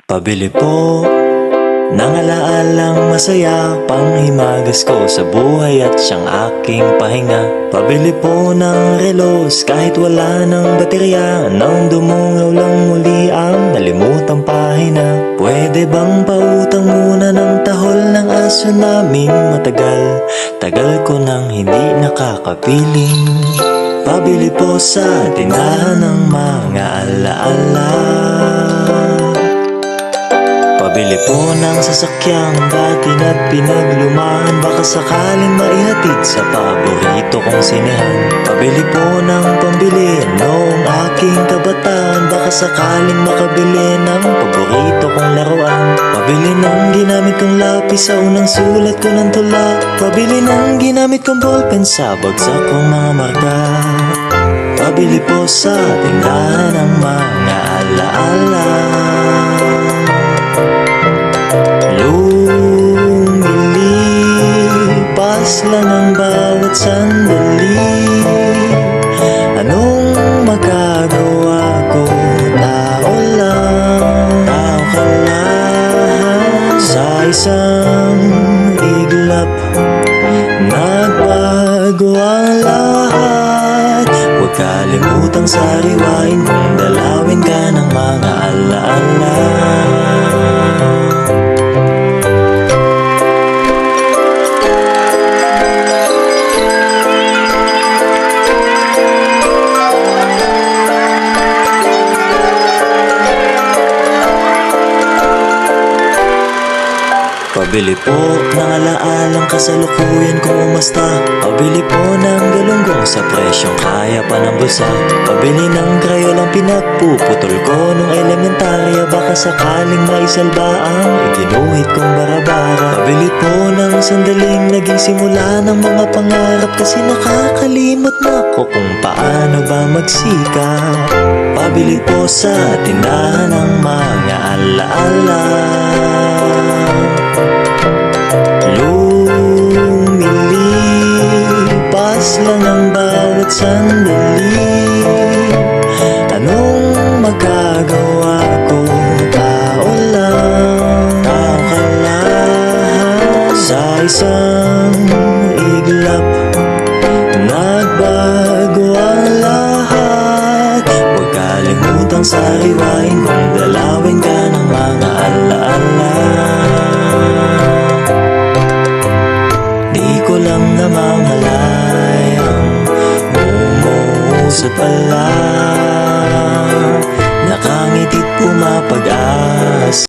Pabili po ng alaalang masaya, panghimagas ko sa buhay at siyang aking pahinga. Pabili po ng relos kahit wala ng baterya, nang dumungaw lang muli ang nalimutang pahina. Pwede bang pautang muna ng tahol ng aso naming matagal? Tagal ko nang hindi nakakapiling. Pabili po sa tindahan ng mga alaala. Pabili po ng sasakyang dati na't pinaglumaan, baka sakaling maihatid sa paborito kong sinehan. Pabili po ng pambili noong aking kabataan, baka sakaling makabili ng paborito kong laruan. Pabili ng ginamit kong lapis sa unang sulat ko ng tula. Pabili ng ginamit kong ballpen sa bagsak kong mga marka. Pabili po sa tindahan ng mga alaala. Lumilipas lang ang bawat sandali. Anong magagawa ko? Tao lang, tao ka lang. Sa isang iglap, nagbago ang lahat. Huwag kalimutang sariwain kung dalawin ka ng mga alaala. Pabili po ng alaalang kasalukuyan kung umasta. Pabili po ng galunggong sa presyong kaya pa ng bulsa. Pabili ng krayolang pinagpuputol ko nung elementarya, baka sakaling maisalba ang iginuhit kong barabara. Pabili po ng sandaling naging simula ng mga pangarap, kasi nakakalimot na ko kung paano ba magsikap. Pabili po sa tindahan ng mga alaala. Lumilipas lang ang bawat sandali. Anong magagawa ko? Tao lang, tao ka lang. Sa isang iglap, nagbago ang lahat. Huwag kalimutang sariwain kung dalawin ka ng mga alaala. Di ko lang namamalayang umuusap pala